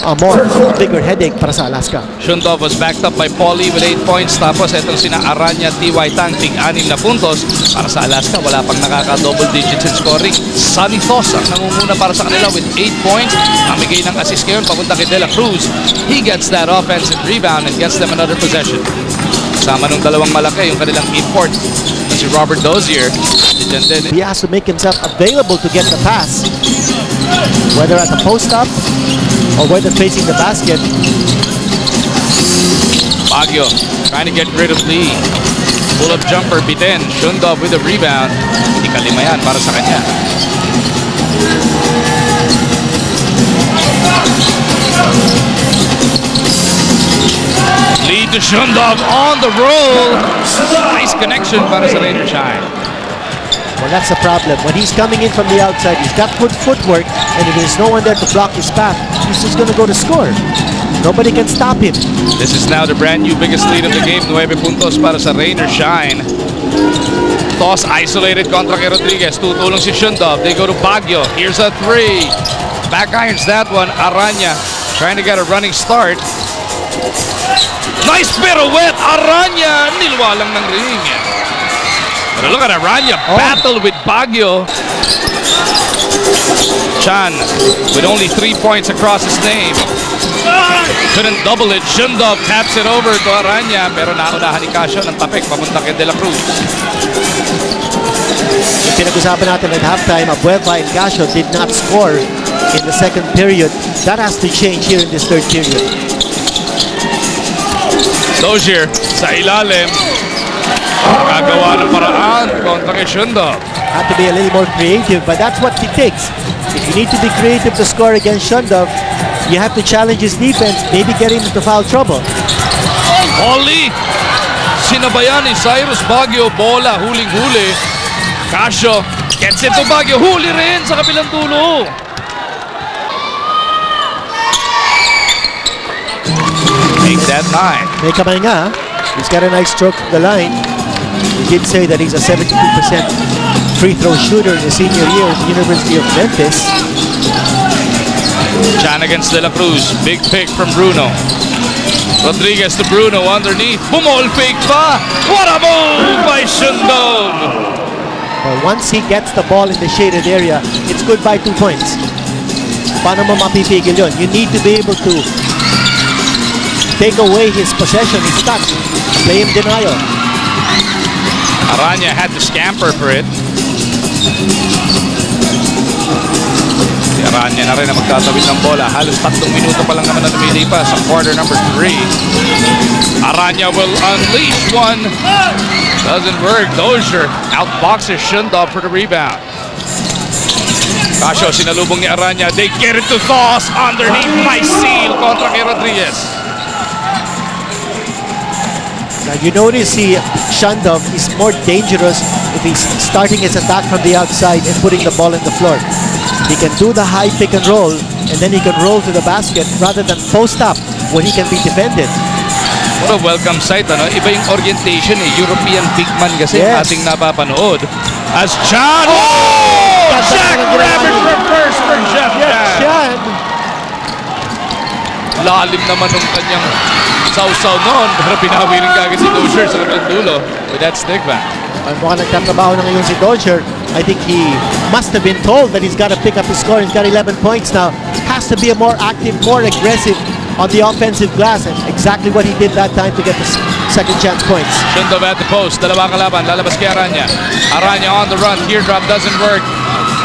a bigger headache para sa Alaska. Shundov was backed up by Paulie with 8 points. Tapos itong sina Aranya, T.Y. Tang, tig-6 na puntos. Para sa Alaska, wala pang nakaka-double digits in scoring. Sonny Thos ang nangunguna para sa kanila with 8 points. Namigay ng assist ngayon papunta kay De La Cruz. He gets that offensive rebound and gets them another possession. Sama nung dalawang malaki, yung kanilang import na si Robert Dozier. He has to make himself available to get the pass, whether at the post-up or whether facing the basket. Baguio trying to get rid of Lee. Pull-up jumper, bitin. Shundov with a rebound. Hindi kalima yan para sa kanya. Lee to Shundov on the roll. Nice connection para sa Ranger Shine. Well, that's the problem. When he's coming in from the outside, he's got good footwork, and if there's no one there to block his path, he's just going to go to score. Nobody can stop him. This is now the brand new biggest lead of the game. 9 puntos para sa Rainer Shine. Toss isolated kontra kay Rodriguez. Tutulong si Shundov. They go to Baguio. Here's a 3. Back irons that one. Aranya trying to get a running start. Nice pirouette. Aranya nilwalang ng ring. But look at Aranya battle with Baguio. Chan with only 3 points across his name. Couldn't double it. Shundov taps it over to Aranya, pero naunahan ni Casio ng tapik papunta kay De La Cruz. Yung pinag-usapan natin at halftime, Abueva and Casio did not score in the second period. That has to change here in this third period. Dozier sa ilalim. Kagawa ng paraan kontra kay Shundov. Have to be a little more creative, but that's what it takes. If you need to be creative to score against Shundov, you have to challenge his defense, maybe get him into foul trouble. Holly, sinabayan ni Cyrus Baguio, bola, huling-huli. Casio gets it to Baguio, huli rin sa kabilang dulo. Make that 9. May kamay nga, he's got a nice stroke of the line. He did say that he's a 72% free throw shooter in his senior year at the University of Memphis. Chan against De La Cruz. Big pick from Bruno. Rodriguez to Bruno underneath. Bumol fake pa. What a move by Shundov. Well, once he gets the ball in the shaded area, it's good by 2 points. Paano mo mapipigil yun? You need to be able to take away his possession, his touch, play him denial. Aranya had to scamper for it. Si Aranya na rin ang magtatawid ng bola. Halos 3 minuto pa lang naman na lumilipas sa quarter number 3. Aranya will unleash one. Doesn't work. Dozier outboxes Shundov for the rebound. Casio sinalubong ni Aranya. They get it to Thos underneath by Seal kontra kay Rodriguez. Now you notice Shundov is more dangerous if he's starting his attack from the outside and putting the ball on the floor. He can do the high pick and roll, and then he can roll to the basket rather than post up when he can be defended. What a welcome sight, ano? Iba yung orientation eh. European big man kasi ating napapanood. As Chan! Oh! Jackrabbit reverse for Jeff Chan! Lalim naman ng kanyang sausaw noon, pero pinawi rin kagad si Dozier sa kabilang dulo with that stick back. Mukhang nagtatrabaho na ngayon si Dozier. I think he must have been told that he's got to pick up his score. He's got 11 points now. Has to be a more active, more aggressive on the offensive glass, and exactly what he did that time to get the second chance points. Shundov at the post, dalawa kalaban, lalabas kay Aranya. Aranya on the run, teardrop doesn't work.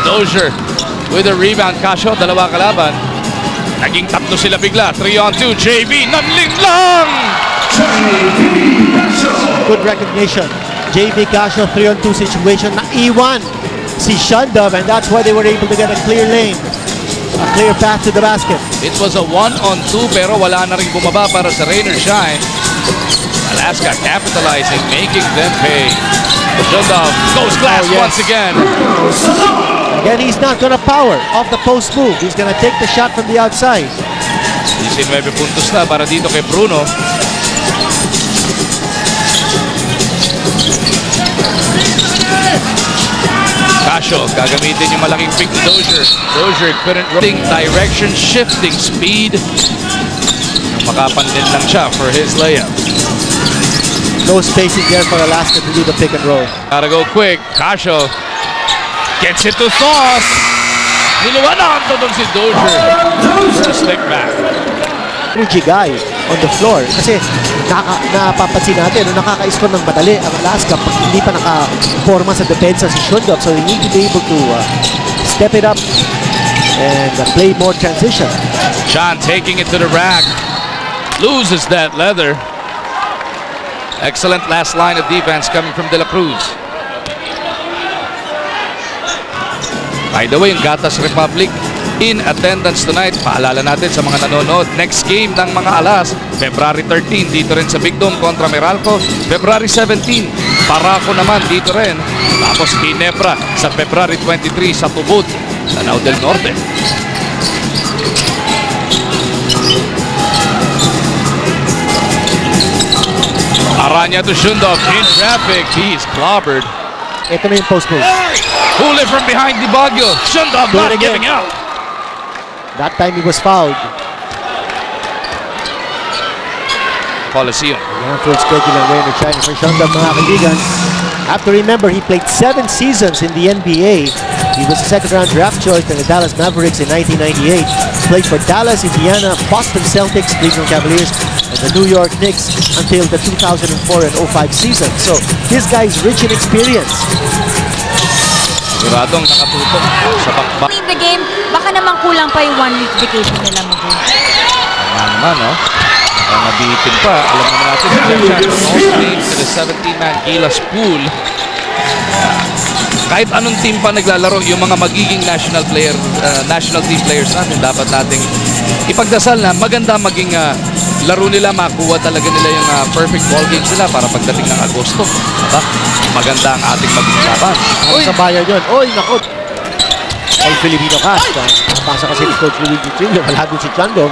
Dozier with a rebound. Casio, dalawa kalaban. Naging 3 sila bigla. 3-on-2. JV, nanling lang! Good recognition. JV Casio, 3-on-2 situation. Naiwan si Shundov, and that's why they were able to get a clear lane. A clear path to the basket. It was a 1-on-2 pero wala na rin bumaba para sa Rainer Shine. Alaska capitalizing, making them pay. Shundov goes glass once again. Again, he's not going to power off the post move. He's going to take the shot from the outside. 19 puntos na para dito kay Bruno. Casio, gagamitin yung malaking pick ni Dozier. Dozier couldn't running, direction, shifting, speed. Makapandin lang siya for his layup. No spacing there for Alaska to do the pick and roll. Gotta go quick. Casio gets it to Sauce. Niluwanan to doon si Dozier. First stick back. Energy guy on the floor. Kasi napapansin natin, nakaka-score ng madali ang Alaska pag hindi pa naka-forma sa depensa si Shundov. So they need to be able to step it up and play more transition. Sean taking it to the rack. Loses that leather. Excellent last line of defense coming from De La Cruz. By the way, yung Gatas Republic in attendance tonight. Paalala natin sa mga nanonood. Next game ng mga Alas, February 13 dito rin sa Big Dome kontra Meralco. February 17, Paraco naman dito rin. Tapos Ginebra sa February 23 sa Tubod, Lanao del Norte. Aranya to Shundov in traffic. He's clobbered. Ito na yung post move. Huli from behind Di Baguio. Shundov not giving out. That time he was fouled. Coliseum. Yan full schedule ang rain or shine for Shundov, mga kaibigan. Have to remember, he played 7 seasons in the NBA. He was a second-round draft choice in the Dallas Mavericks in 1998. Played for Dallas, Indiana, Boston Celtics, Cleveland Cavaliers, and the New York Knicks until the 2004 and 05 season. So, this guy is rich in experience. Siguradong nakatutok sa bakbak. In the game, baka naman kulang pa yung 1 week vacation nila mo. Tama naman, no? Ang nabitin pa. Alam naman natin, also named to the 17-man Gilas pool. Kahit anong team pa naglalaro, yung mga magiging national team players natin, dapat nating ipagdasal na maganda maging laro nila, makuha talaga nila yung perfect ball games nila para pagdating ng Agosto. Diba? Maganda ang ating magiging laban. Uy! Sa bayan yun. Uy, nakot! All Filipino cast. Napasa kasi ni Coach Luigi Trillo. Wala din si Chandong.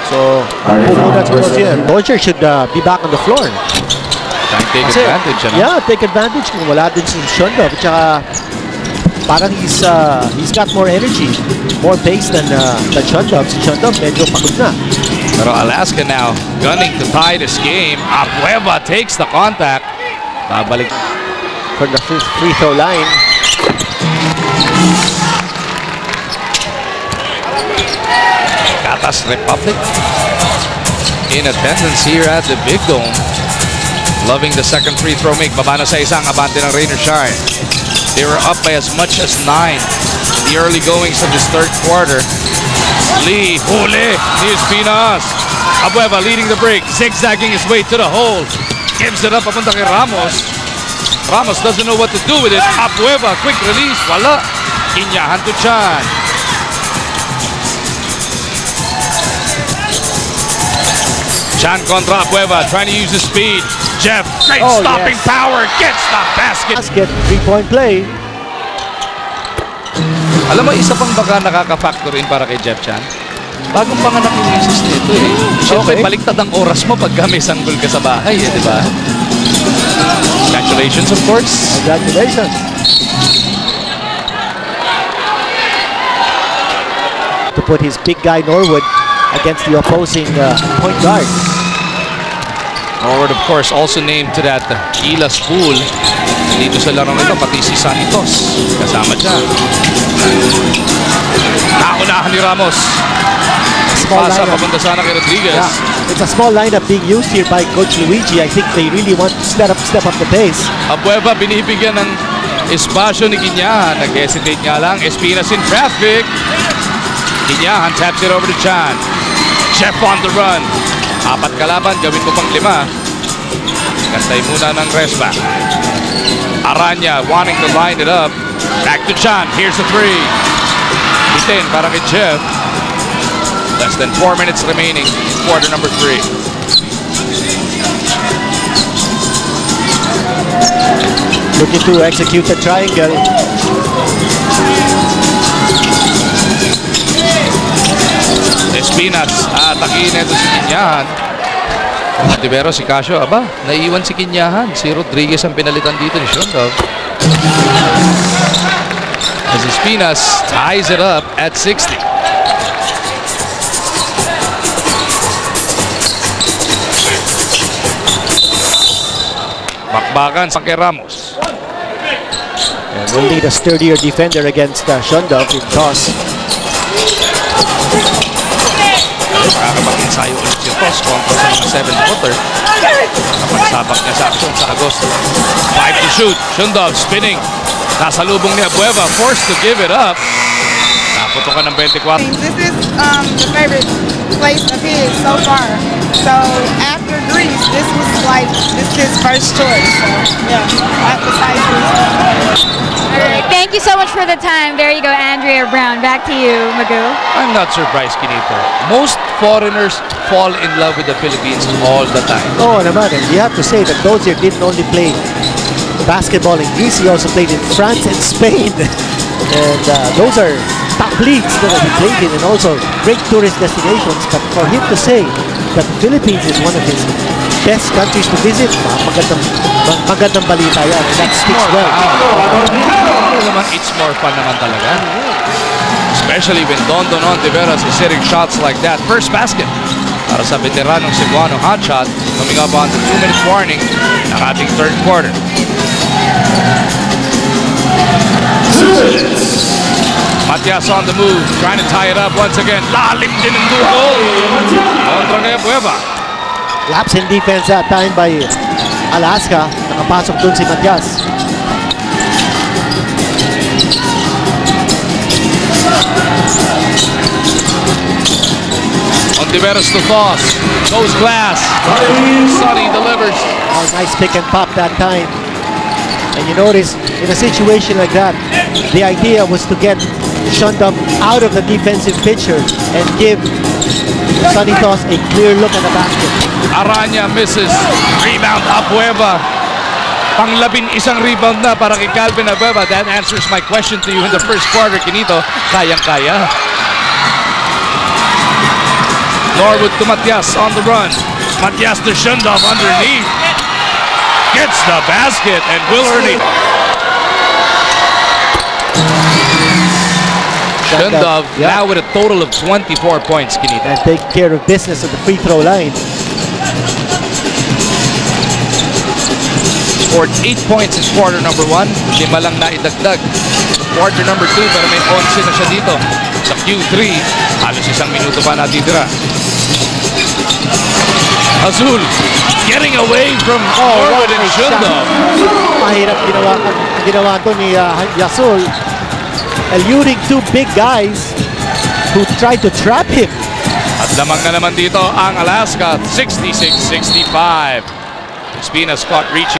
So, that's what here. Dozier should be back on the floor. Trying to take advantage, ano? Yeah, take advantage kung wala din si Shundov. At saka, parang he's got more energy, more pace than Shundov. Si Shundov medyo pagod na. Pero Alaska now gunning to tie this game. Abueva takes the contact. Babalik from the free throw line. Gatas Republic in attendance here at the Big Dome. Loving the second free throw make. Babano sa isang, abante ng Rain or Shine. They were up by as much as 9 in the early goings of this third quarter. Lee, huli ni Espinas. Abueva leading the break, zigzagging his way to the hole. Gives it up papunta kay Ramos. Ramos doesn't know what to do with it. Abueva, quick release, wala. Kinyahan to Chan. Chan contra Abueva, trying to use his speed. Jeff, great stopping power, gets the basket. 3-point play. Alam mo, isa pang baka nakaka-factor in para kay Jeff Chan. Bagong panganak yung misis nito eh. Siyempre, baliktad ang oras mo pagka may sanggol ka sa bahay eh, di ba? Congratulations, of course. Congratulations. To put his big guy Norwood against the opposing point guard. Norwood, of course, also named to that Gilas pool. Dito sa larong ito, pati si Santos kasama dyan. Naunahan ni Ramos. Pasa papunta sana kay Rodriguez. Yeah. It's a small lineup being used here by Coach Luigi. I think they really want to step up the pace. Abueva binibigyan ng espasyo ni Kinyahan. Nag-hesitate nga lang. Espinas in traffic. Kinyahan taps it over to Chan. Jeff on the run. 4 kalaban, gawin mo pang 5. Kantay muna ng rest back. Aranya wanting to line it up. Back to Chan. Here's the 3. Bitin para kay Jeff. Less than 4 minutes remaining in quarter number 3. Looking to execute the triangle. Espinas, atakin ito si Kinyahan. Pero si Casio, aba, naiiwan si Kinyahan. Si Rodriguez ang pinalitan dito ni Shundov. as Espinas ties it up at 60. Bakbakan sa kay Ramos. And we'll need a sturdier defender against Shundov in toss. Makakapag-ensayo ulit si Toss kontra sa mga 7-footer. Kapag sabak niya sa aksyon sa Agosto. 5 to shoot. Shundov spinning. Nasa lubong ni Abueva. Forced to give it up. Naputokan ng 24. This is the favorite place of his so far. So after Greece, this is his first choice. So yeah, besides Greece. All right, thank you so much for the time. There you go, Andrea Brown. Back to you, Magoo. I'm not surprised, Kinito. Most foreigners fall in love with the Philippines all the time. Oh, naman. And you have to say that those here didn't only play basketball in Greece, he also played in France and Spain. And those are top leagues that he played in, and also great tourist destinations. But for him to say that the Philippines is one of his best countries to visit, magandang balita yan. And that speaks well. It's more fun naman talaga. Especially when Don Ontiveros is hitting shots like that. First basket para sa veteranong Cebuano hotshot, coming up on the 2-minute warning ng ating third quarter. Matias on the move, trying to tie it up once again. Lalim din ang dugo. Kontra kay Abueva. Lapse in defense that time by Alaska. Nakapasok dun si Matias. Ontiveros to Foss. Goes glass. Sonny delivers. Oh, nice pick and pop that time. And you notice, in a situation like that, the idea was to get Shundov out of the defensive picture and give Sonny Toss a clear look at the basket. Aranya misses. Rebound Abueva. Pang-11 rebound na para kay Calvin Abueva. That answers my question to you in the first quarter, Kinito. Kayang-kaya. Norwood to Matias on the run. Matias to Shundov underneath. Gets the basket and will earn it. Shundov now with a total of 24 points, Kinito. And take care of business at the free throw line. Scored 8 points in quarter number 1. 5 lang na idagdag. Quarter number 2, pero may 11 na siya dito. Sa Q3, halos 1 minuto pa natitira. Azul getting away from Norwood and Shundov. Mahirap ginawa to ni Yasul, eluding two big guys who tried to trap him. At lamang na naman dito ang Alaska, 66-65. Espinas caught reaching.